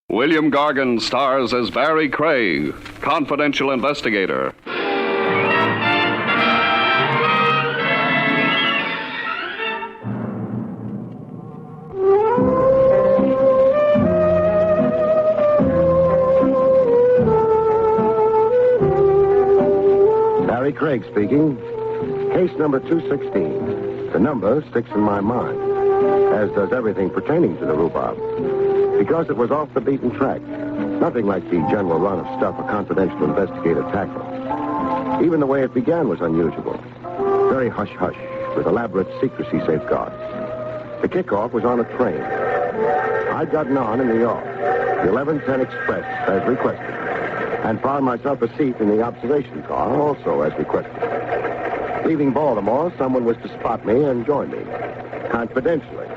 William Gargan stars as Barrie Craig, confidential investigator. Barrie Craig speaking. Case number 216. The number sticks in my mind, as does everything pertaining to the rhubarb, because it was off the beaten track. Nothing like the general run of stuff a confidential investigator tackles. Even the way it began was unusual. Very hush-hush, with elaborate secrecy safeguards. The kickoff was on a train. I'd gotten on in New York, the 1110 Express, as requested, and found myself a seat in the observation car, also as requested. Leaving Baltimore, someone was to spot me and join me, confidentially.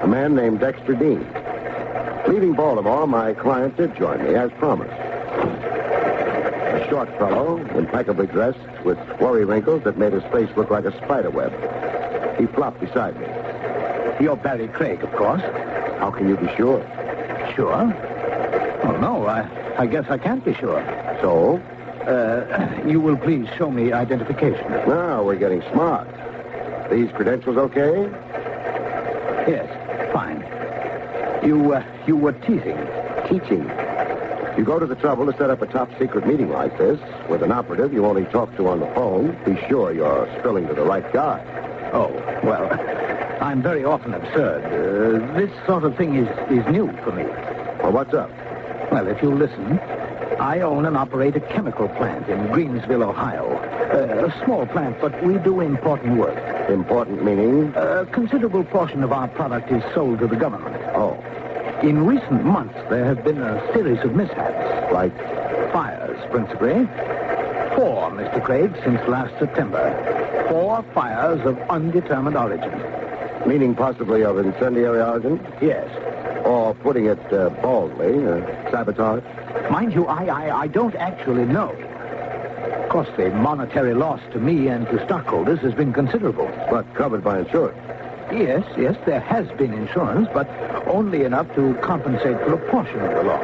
A man named Dexter Dean. Leaving Baltimore, my client did join me, as promised. A short fellow, impeccably dressed, with worry wrinkles that made his face look like a spider web. He flopped beside me. You're Barrie Craig, of course. How can you be sure? Sure? Oh, no, I guess I can't be sure. So? You will please show me identification. Now we're getting smart. These credentials okay? Yes, fine. You were teasing. Teaching. You go to the trouble to set up a top-secret meeting like this with an operative you only talk to on the phone. Be sure you're spilling to the right guy. Oh, well, I'm very often absurd. This sort of thing is new for me. Well, what's up? Well, if you listen, I own and operate a chemical plant in Greensville, Ohio. A small plant, but we do important work. Important meaning? A considerable portion of our product is sold to the government. Oh. In recent months, there have been a series of mishaps. Like? Fires, principally. 4, Mr. Craig, since last September. 4 fires of undetermined origin. Meaning possibly of incendiary origin? Yes. Or putting it baldly, sabotage? Mind you, I don't actually know. Of course, the monetary loss to me and to stockholders has been considerable. But covered by insurance? Yes, there has been insurance, but only enough to compensate for a portion of the loss.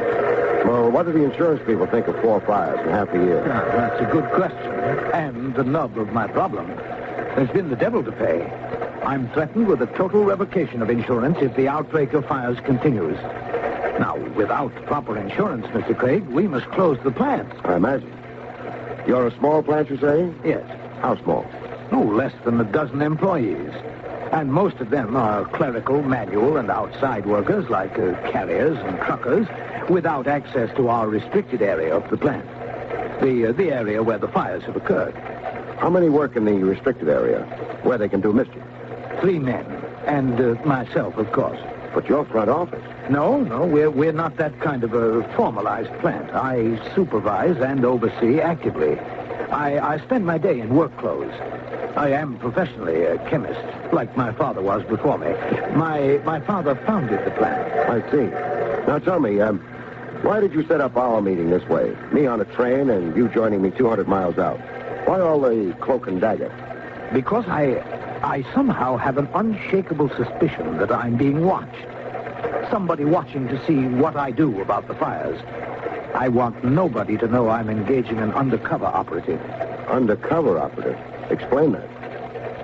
Well, what do the insurance people think of 4 fires in half a year? That's a good question. And the nub of my problem. There's been the devil to pay. I'm threatened with a total revocation of insurance if the outbreak of fires continues. Now, without proper insurance, Mr. Craig, we must close the plant. I imagine. You're a small plant, you say? Yes. How small? Oh, less than a dozen employees. And most of them are clerical, manual, and outside workers like carriers and truckers without access to our restricted area of the plant. The area where the fires have occurred. How many work in the restricted area where they can do mischief? 3 men. And myself, of course. But your front office? No, we're not that kind of a formalized plant. I supervise and oversee actively. I spend my day in work clothes. I am professionally a chemist, like my father was before me. My father founded the plant. I see. Now tell me, why did you set up our meeting this way? Me on a train and you joining me 200 miles out. Why all the cloak and dagger? Because I somehow have an unshakable suspicion that I'm being watched. Somebody watching to see what I do about the fires. I want nobody to know I'm engaging an undercover operative. Undercover operative? Explain that.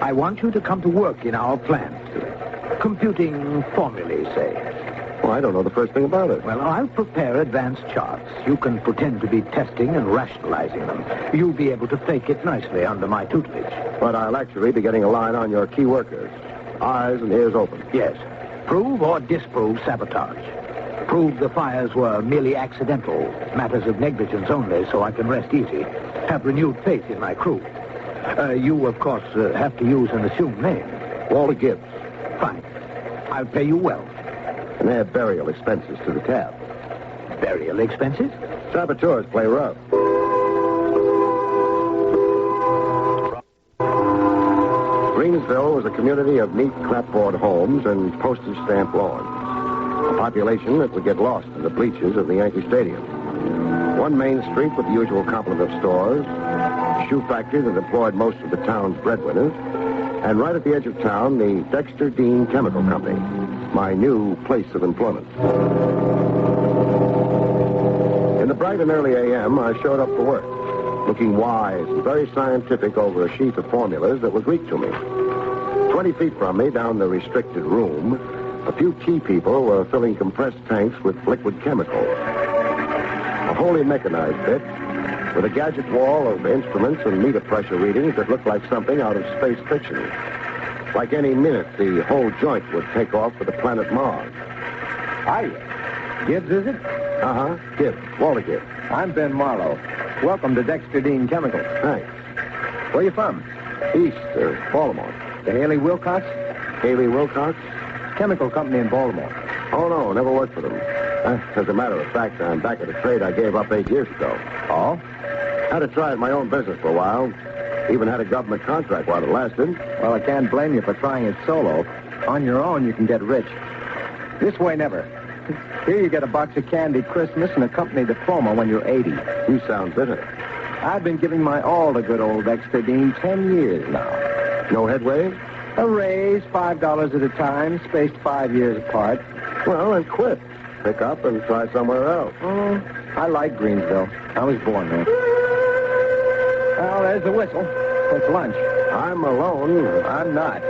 I want you to come to work in our plant. Computing formulae, say. Well, I don't know the first thing about it. Well, I'll prepare advanced charts. You can pretend to be testing and rationalizing them. You'll be able to fake it nicely under my tutelage. But I'll actually be getting a line on your key workers. Eyes and ears open. Yes. Prove or disprove sabotage. Prove the fires were merely accidental, matters of negligence only, so I can rest easy. Have renewed faith in my crew. You, of course, have to use an assumed name. Walter Gibbs. Fine. I'll pay you well. And add burial expenses to the tab. Burial expenses? Saboteurs play rough. Greensville was a community of neat clapboard homes and postage stamp lawns. A population that would get lost in the bleachers of the Yankee Stadium. One main street with the usual complement of stores, a shoe factory that employed most of the town's breadwinners, and right at the edge of town, the Dexter Dean Chemical Company, my new place of employment. In the bright and early a.m., I showed up for work, looking wise and very scientific over a sheet of formulas that was Greek to me. 20 feet from me, down the restricted room, a few key people were filling compressed tanks with liquid chemicals. A wholly mechanized bit, with a gadget wall of instruments and meter pressure readings that looked like something out of space fiction. Like any minute, the whole joint would take off for the planet Mars. Hi. Gibbs, is it? Uh-huh. Gibbs. Walter Gibbs. I'm Ben Marlowe. Welcome to Dexter Dean Chemicals. Thanks. Where you from? East, Baltimore. The Haley Wilcox? Haley Wilcox? Chemical company in Baltimore. Oh, no, never worked for them. As a matter of fact, I'm back at a trade I gave up 8 years ago. Oh? Had to try my own business for a while. Even had a government contract while it lasted. Well, I can't blame you for trying it solo. On your own, you can get rich. This way, never. Here you get a box of candy Christmas and a company diploma when you're 80. You sound bitter. I've been giving my all to good old Dexter Dean 10 years now. No headway? A raise, $5 at a time, spaced 5 years apart. Well, then quit. Pick up and try somewhere else. Oh, I like Greensville. I was born there. Well, there's the whistle. It's lunch. I'm alone. I'm not.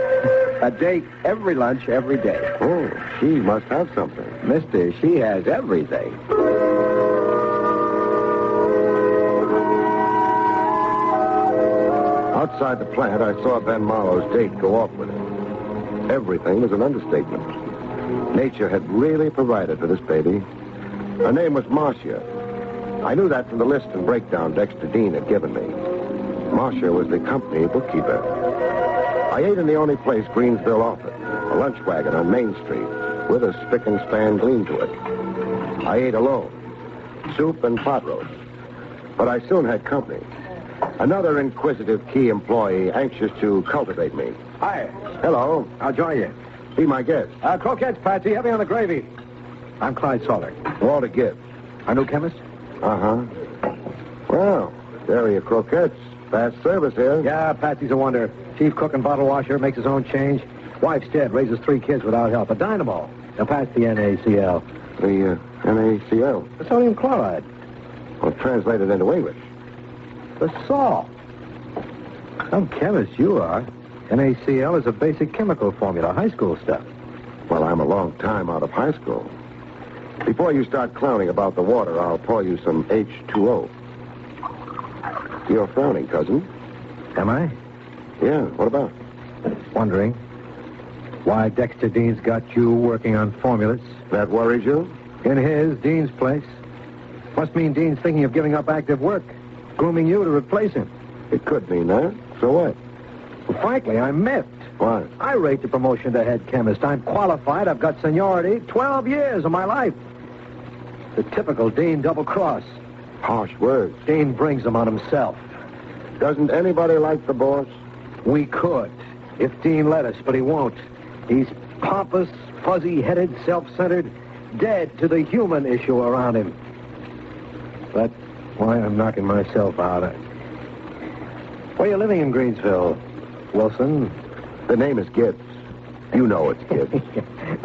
A date every lunch, every day. Oh, she must have something. Mister, she has everything. Outside the plant, I saw Ben Marlowe's date go off with it. Everything was an understatement. Nature had really provided for this baby. Her name was Marcia. I knew that from the list and breakdown Dexter Dean had given me. Marcia was the company bookkeeper. I ate in the only place Greensville offered, a lunch wagon on Main Street, with a spick and span gleam to it. I ate alone, soup and pot roast. But I soon had company. Another inquisitive key employee anxious to cultivate me. Hi. Hello. I'll join you. Be my guest. Croquettes, Patsy. Heavy on the gravy. I'm Clyde Salter. Walter Gibbs. Our new chemist? Uh-huh. Well, there are your croquettes. Fast service here. Yeah, Patsy's a wonder. Chief cook and bottle washer, makes his own change. Wife's dead, raises 3 kids without help. A dynamo. Now pass the NaCl. The NaCl. Sodium chloride. Well, translated into English. The salt. Some chemist you are. NaCl is a basic chemical formula, high school stuff. Well, I'm a long time out of high school. Before you start clowning about the water, I'll pour you some H2O. You're frowning, cousin. Am I? Yeah, what about? Wondering why Dexter Dean's got you working on formulas. That worries you? In his, Dean's place. Must mean Dean's thinking of giving up active work, grooming you to replace him. It could mean that. So what? Well, frankly, I'm miffed. Why? I rate the promotion to head chemist. I'm qualified. I've got seniority. 12 years of my life. The typical Dean double-cross. Harsh words. Dean brings them on himself. Doesn't anybody like the boss? We could, if Dean let us, but he won't. He's pompous, fuzzy-headed, self-centered, dead to the human issue around him. That's why I'm knocking myself out. Where are you living in Greensville, Wilson? The name is Gibbs. You know it's Gibbs.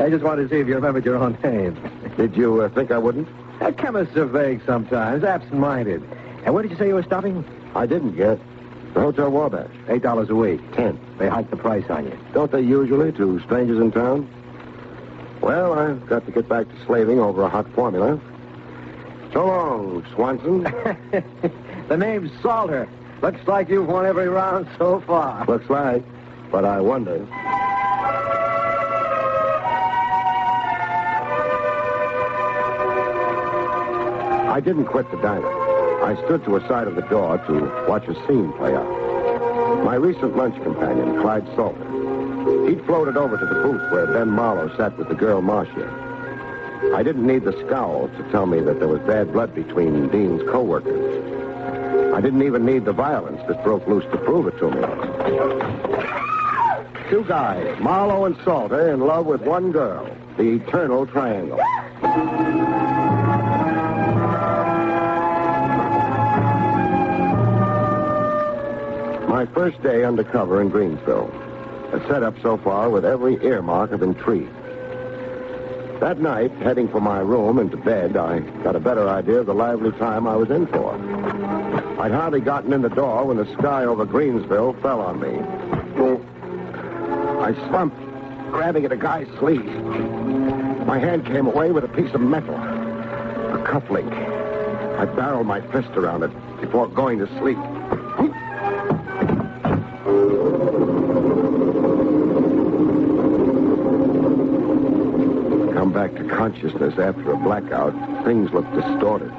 I just wanted to see if you remembered your own name. Did you think I wouldn't? Chemists are vague sometimes, absent-minded. And where did you say you were stopping? I didn't get. The Hotel Wabash. $8 a week. 10. They hiked the price on you. Don't they usually to strangers in town? Well, I've got to get back to slaving over a hot formula. So long, Swanson. The name's Salter. Looks like you've won every round so far. Looks like, but I wonder. I didn't quit the diner. I stood to a side of the door to watch a scene play out. My recent lunch companion, Clyde Salter. He'd floated over to the booth where Ben Marlowe sat with the girl Marcia. I didn't need the scowl to tell me that there was bad blood between Dean's co-workers. I didn't even need the violence that broke loose to prove it to me. 2 guys, Marlowe and Salter, in love with one girl. The eternal triangle. My first day undercover in Greensville. A setup so far with every earmark of intrigue. That night, heading for my room and to bed, I got a better idea of the lively time I was in for. I'd hardly gotten in the door when the sky over Greensville fell on me. I slumped, grabbing at a guy's sleeve. My hand came away with a piece of metal, a cufflink. I barreled my fist around it before going to sleep. Come back to consciousness after a blackout, things look distorted.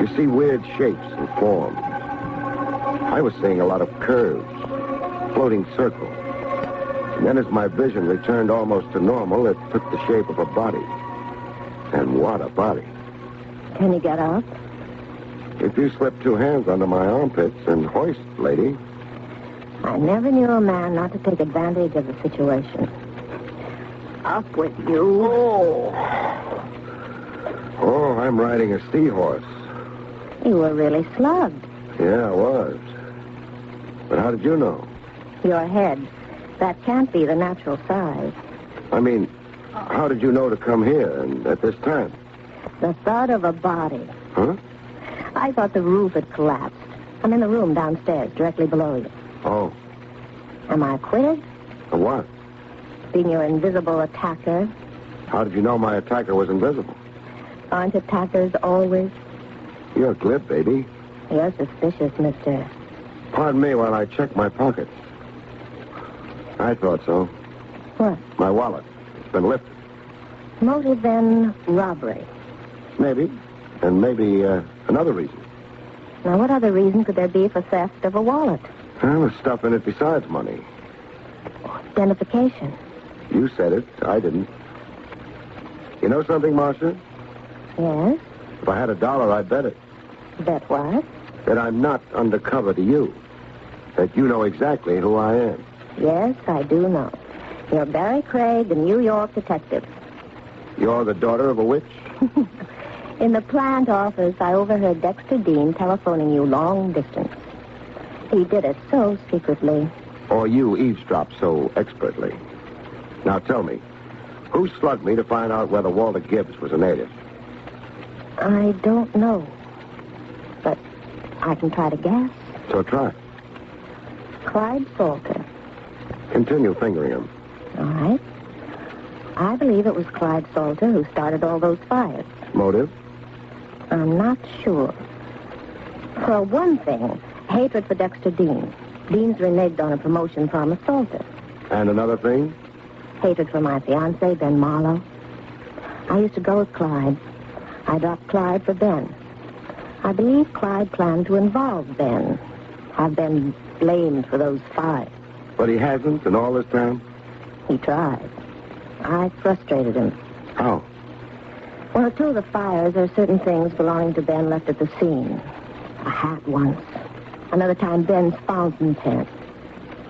You see weird shapes and forms. I was seeing a lot of curves, floating circles. And then as my vision returned almost to normal, it took the shape of a body. And what a body. Can you get up? If you slip two hands under my armpits and hoist, lady. I never knew a man not to take advantage of the situation. Up with you. Oh, I'm riding a seahorse. You were really slugged. Yeah, I was. But how did you know? Your head. That can't be the natural size. I mean, how did you know to come here and at this time? The thought of a body. Huh? I thought the roof had collapsed. I'm in the room downstairs, directly below you. Oh. Am I acquitted? Of what? Being your invisible attacker? How did you know my attacker was invisible? Aren't attackers always? You're glib, baby. You're suspicious, mister. Pardon me while I check my pockets. I thought so. What? My wallet. It's been lifted. Motive, then, robbery. Maybe. And maybe another reason. Now, what other reason could there be for theft of a wallet? Well, there's stuff in it besides money. Identification. You said it. I didn't. You know something, Marcia? Yes? If I had $1, I'd bet it. Bet what? That I'm not undercover to you. That you know exactly who I am. Yes, I do know. You're Barrie Craig, the New York detective. You're the daughter of a witch? In the plant office, I overheard Dexter Dean telephoning you long distance. He did it so secretly. Or you eavesdropped so expertly. Now tell me, who slugged me to find out whether Walter Gibbs was a native? I don't know. But I can try to guess. So try. Clyde Salter. Continue fingering him. All right. I believe it was Clyde Salter who started all those fires. Motive? I'm not sure. For one thing, hatred for Dexter Dean. Dean's reneged on a promotion promised Salter. And another thing? Hatred for my fiancé, Ben Marlowe. I used to go with Clyde. I dropped Clyde for Ben. I believe Clyde planned to involve Ben. Have been blamed for those fires. But he hasn't in all this time? He tried. I frustrated him. How? Well, at two of the fires, there are certain things belonging to Ben left at the scene. A hat once. Another time, Ben's fountain pen.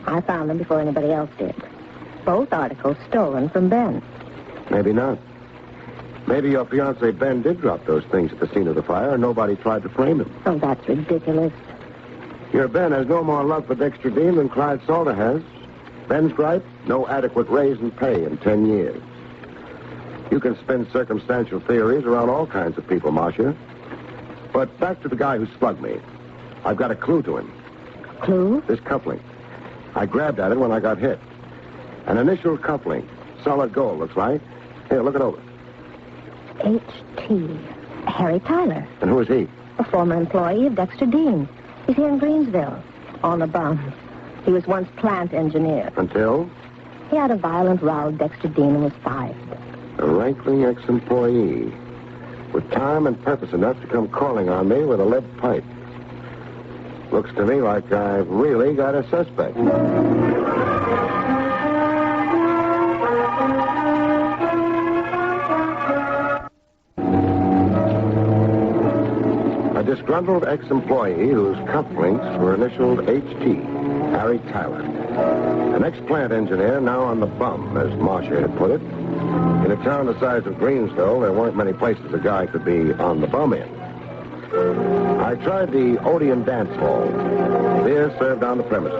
I found them before anybody else did. Both articles stolen from Ben. Maybe not. Maybe your fiancé Ben did drop those things at the scene of the fire and nobody tried to frame him. Oh, that's ridiculous. Your Ben has no more love for Dexter Dean than Clyde Salter has. Ben's gripe, no adequate raise in pay in 10 years. You can spin circumstantial theories around all kinds of people, Marcia. But back to the guy who slugged me. I've got a clue to him. Clue? This cufflink. I grabbed at it when I got hit. An initial cufflink. Solid gold, looks like. Here, look it over. H.T. Harry Tyler. And who is he? A former employee of Dexter Dean. He's here in Greensville. On the bum. He was once plant engineer. Until? He had a violent row with Dexter Dean and was fired. A rankling ex-employee. With time and purpose enough to come calling on me with a lead pipe. Looks to me like I've really got a suspect. A disgruntled ex-employee whose cufflinks were initialed H.T., Harry Tyler. An ex-plant engineer now on the bum, as Marcia had put it. In a town the size of Greensville, there weren't many places a guy could be on the bum in. I tried the Odeon Dance Hall. Beer served on the premises.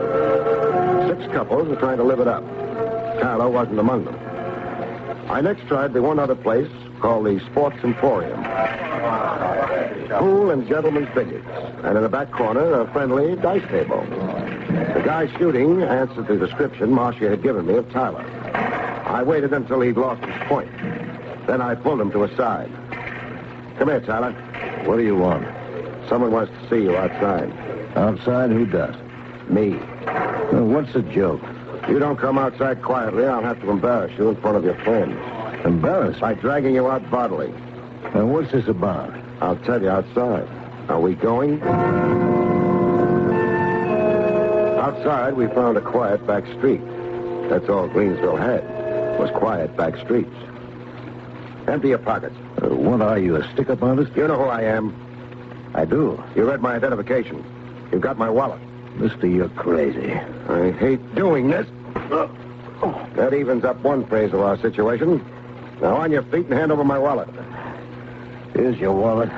6 couples were trying to live it up. Tyler wasn't among them. I next tried the one other place called the Sports Emporium. Pool and gentlemen's billiards. And in the back corner, a friendly dice table. The guy shooting answered the description Marcia had given me of Tyler. I waited until he'd lost his point. Then I pulled him to a side. Come here, Tyler. What do you want? Someone wants to see you outside. Outside? Who does? Me. What's the joke? If you don't come outside quietly, I'll have to embarrass you in front of your friends. Embarrassed? By dragging you out bodily. And what's this about? I'll tell you outside. Are we going? Outside, we found a quiet back street. That's all Greensville had, was quiet back streets. Empty your pockets. What are you, a stick-up artist? You know who I am. I do. You read my identification. You've got my wallet. Mister, you're crazy. I hate doing this. That evens up one phase of our situation. Now on your feet and hand over my wallet. Here's your wallet.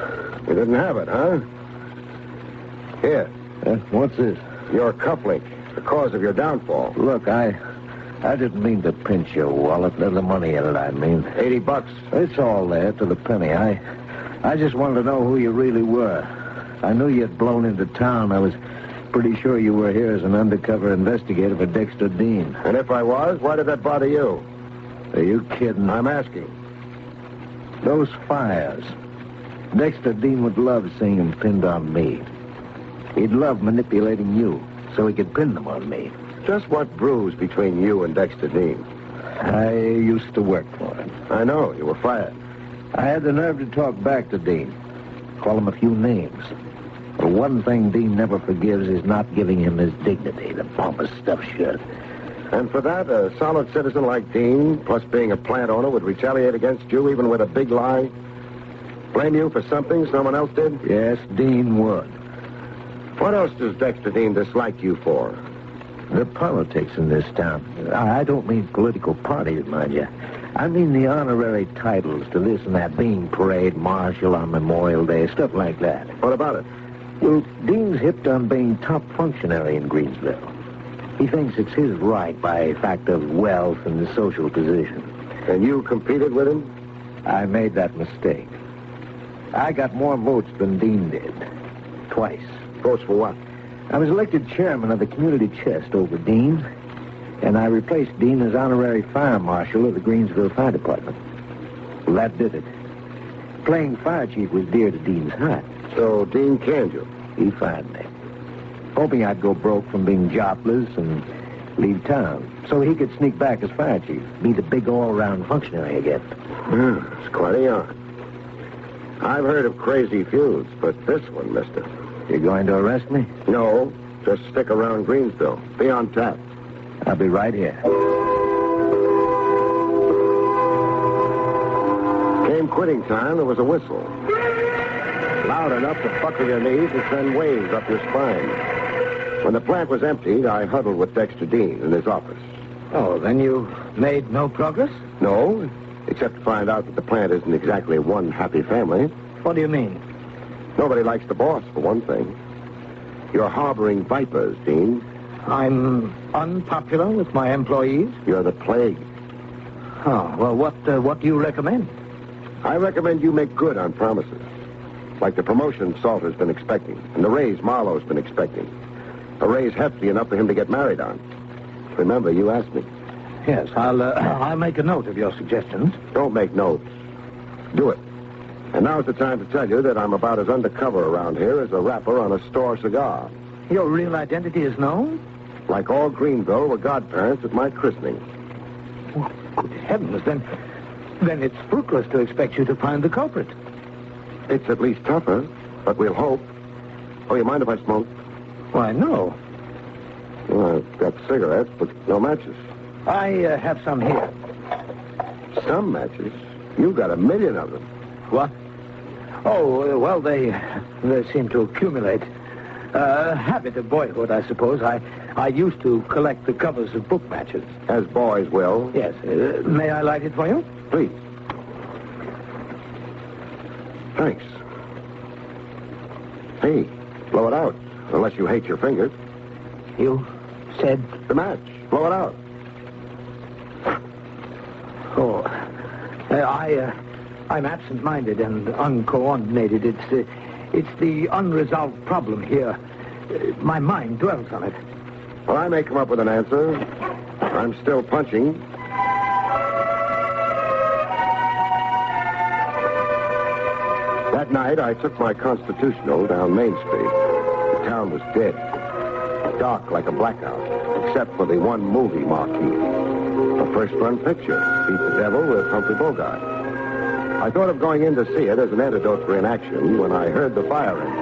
You didn't have it, huh? Here. What's this? Your cufflink. The cause of your downfall. Look, I didn't mean to pinch your wallet. There's the money in it, I mean. $80. It's all there to the penny. I just wanted to know who you really were. I knew you'd blown into town. I was pretty sure you were here as an undercover investigator for Dexter Dean. And if I was, why did that bother you? Are you kidding? I'm asking. Those fires. Dexter Dean would love seeing them pinned on me. He'd love manipulating you so he could pin them on me. Just what bruise between you and Dexter Dean? I used to work for him. I know. You were fired. I had the nerve to talk back to Dean. Call him a few names. But one thing Dean never forgives is not giving him his dignity, the pompous stuffed shirt. And for that, a solid citizen like Dean, plus being a plant owner, would retaliate against you even with a big lie? Blame you for something someone else did? Yes, Dean would. What else does Dexter Dean dislike you for? The politics in this town. I don't mean political parties, mind you. I mean the honorary titles to this and that, being parade marshal on Memorial Day, stuff like that. What about it? Well, Dean's hipped on being top functionary in Greensville. He thinks it's his right by fact of wealth and social position. And you competed with him? I made that mistake. I got more votes than Dean did. Twice. Votes for what? I was elected chairman of the community chest over Dean, and I replaced Dean as honorary fire marshal of the Greensville Fire Department. Well, that did it. Playing fire chief was dear to Dean's heart. So Dean canned you? He fired me, hoping I'd go broke from being jobless and leave town, so he could sneak back as fire chief, be the big all-around functionary again. It's quite a yarn. I've heard of crazy feuds, but this one, mister. You going to arrest me? No, just stick around Greensville. Be on tap. I'll be right here. Came quitting time, there was a whistle. Loud enough to buckle your knees and send waves up your spine. When the plant was emptied, I huddled with Dexter Dean in his office. Oh, then you made no progress? No, except to find out that the plant isn't exactly one happy family. What do you mean? Nobody likes the boss, for one thing. You're harboring vipers, Dean. I'm unpopular with my employees? You're the plague. Oh, well, what do you recommend? I recommend you make good on promises. Like the promotion Salter's been expecting, and the raise Marlowe's been expecting. A raise hefty enough for him to get married on. Remember, you asked me. Yes, I'll make a note of your suggestions. Don't make notes. Do it. And now's the time to tell you that I'm about as undercover around here as a wrapper on a store cigar. Your real identity is known? Like all Greenville were godparents at my christening. Oh, good heavens, then it's fruitless to expect you to find the culprit. It's at least tougher, but we'll hope. Oh, you mind if I smoke? Why, no. Well, I've got cigarettes, but no matches. I have some here. Some matches? You've got 1 million of them. What? Oh, well, they seem to accumulate. Habit of boyhood, I suppose. I used to collect the covers of book matches. As boys will. Yes. May I light it for you? Please. Thanks. Hey, blow it out. Unless you hate your fingers. You said? The match. Blow it out. Oh, I'm absent-minded and uncoordinated. It's the unresolved problem here. My mind dwells on it. Well, I may come up with an answer. I'm still punching. That night, I took my constitutional down Main Street. The town was dead. Dark like a blackout, except for the one movie marquee. A first-run picture, Beat the Devil with Humphrey Bogart. I thought of going in to see it as an antidote for inaction when I heard the fire engine.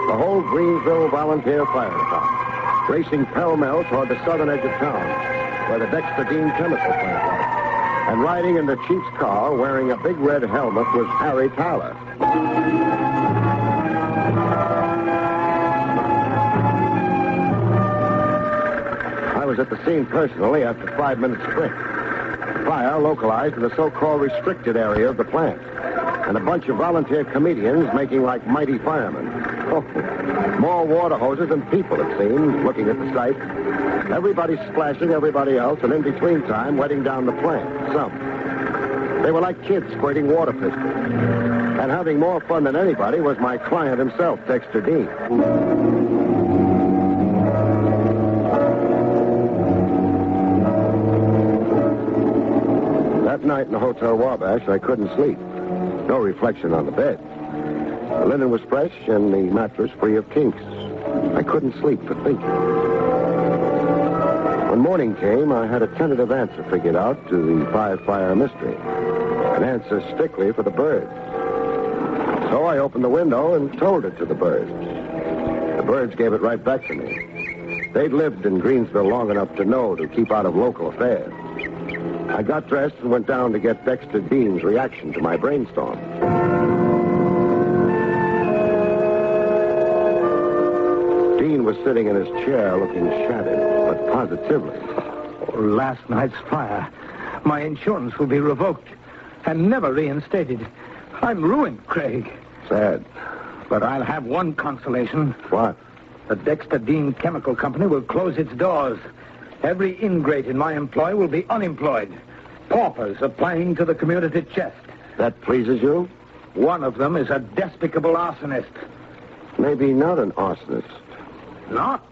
The whole Greensville Volunteer Fire Department, racing pell-mell toward the southern edge of town, where the Dexter Dean chemical plant was. And riding in the chief's car, wearing a big red helmet, was Harry Tyler. I was at the scene personally after 5 minutes sprint. Fire localized in the so-called restricted area of the plant. And a bunch of volunteer comedians making like mighty firemen. Oh, more water hoses than people, it seemed, looking at the sight. Everybody splashing everybody else, and in between time, wetting down the plant. Some. They were like kids squirting water pistols. And having more fun than anybody was my client himself, Dexter Dean. That night in the Hotel Wabash, I couldn't sleep. No reflection on the bed. The linen was fresh and the mattress free of kinks. I couldn't sleep for thinking. When morning came, I had a tentative answer figured out to the five-fire mystery. An answer strictly for the birds. So I opened the window and told it to the birds. The birds gave it right back to me. They'd lived in Greensville long enough to know to keep out of local affairs. I got dressed and went down to get Dexter Dean's reaction to my brainstorm. Dean was sitting in his chair looking shattered, but positively. Oh, last night's fire. My insurance will be revoked and never reinstated. I'm ruined, Craig. Sad. But I'll have one consolation. What? The Dexter Dean Chemical Company will close its doors. Every ingrate in my employ will be unemployed. Paupers applying to the community chest. That pleases you? One of them is a despicable arsonist. Maybe not an arsonist. Not?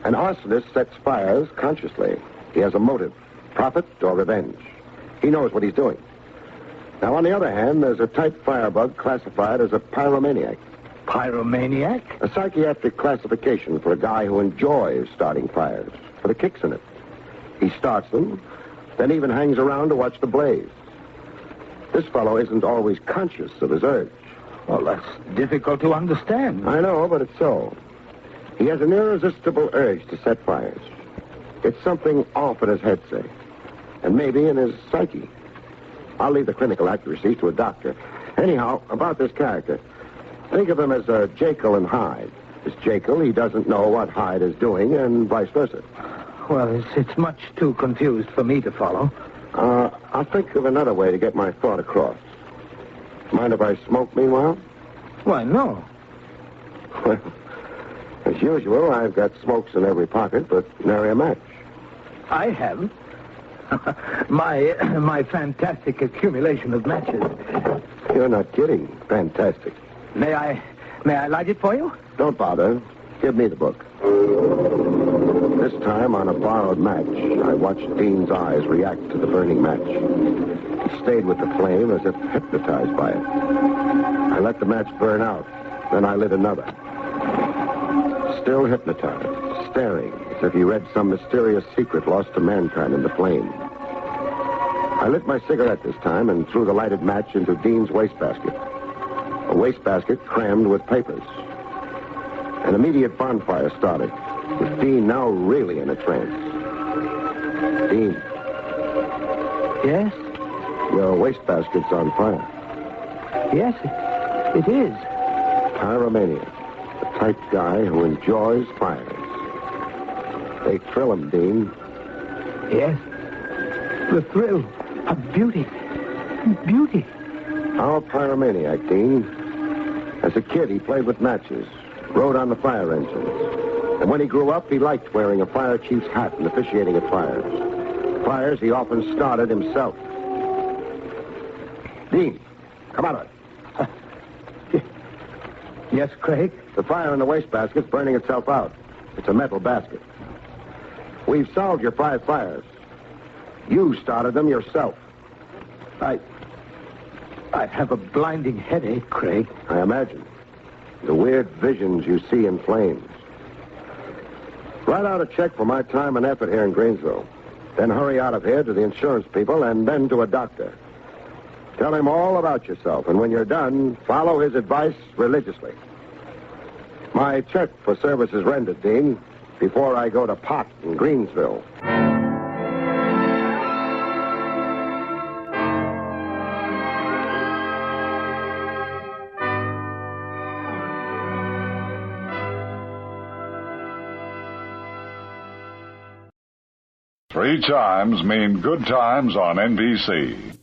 An arsonist sets fires consciously. He has a motive, profit or revenge. He knows what he's doing. Now, on the other hand, there's a type firebug classified as a pyromaniac. Pyromaniac? A psychiatric classification for a guy who enjoys starting fires, for the kicks in it. He starts them, then even hangs around to watch the blaze. This fellow isn't always conscious of his urge. Well, that's difficult to understand. I know, but it's so. He has an irresistible urge to set fires. It's something off in his head, say, and maybe in his psyche. I'll leave the clinical accuracies to a doctor. Anyhow, about this character. Think of him as a Jekyll and Hyde. As Jekyll, he doesn't know what Hyde is doing, and vice versa. Well, it's much too confused for me to follow. I'll think of another way to get my thought across. Mind if I smoke meanwhile? Why, no. Well, as usual, I've got smokes in every pocket, but nary a match. I have. my fantastic accumulation of matches. You're not kidding. Fantastic. May I light it for you? Don't bother. Give me the book. This time, on a borrowed match, I watched Dean's eyes react to the burning match. He stayed with the flame as if hypnotized by it. I let the match burn out. Then I lit another. Still hypnotized, staring as if he read some mysterious secret lost to mankind in the flame. I lit my cigarette this time and threw the lighted match into Dean's wastebasket. A wastebasket crammed with papers. An immediate bonfire started, with Dean now really in a trance. Dean. Yes? Your wastebasket's on fire. Yes, it is. Pyromaniac. The type guy who enjoys fires. They thrill him, Dean. Yes. The thrill of beauty. Beauty. Our pyromaniac, Dean. As a kid, he played with matches, rode on the fire engines. And when he grew up, he liked wearing a fire chief's hat and officiating at fires. Fires he often started himself. Dean, come on. Yes, Craig? The fire in the wastebasket's burning itself out. It's a metal basket. We've solved your 5 fires. You started them yourself. I have a blinding headache, Craig. I imagine. The weird visions you see in flames. Write out a check for my time and effort here in Greensville. Then hurry out of here to the insurance people and then to a doctor. Tell him all about yourself, and when you're done, follow his advice religiously. My check for services rendered, Dean, before I go to pot in Greensville. Three chimes mean good times on NBC.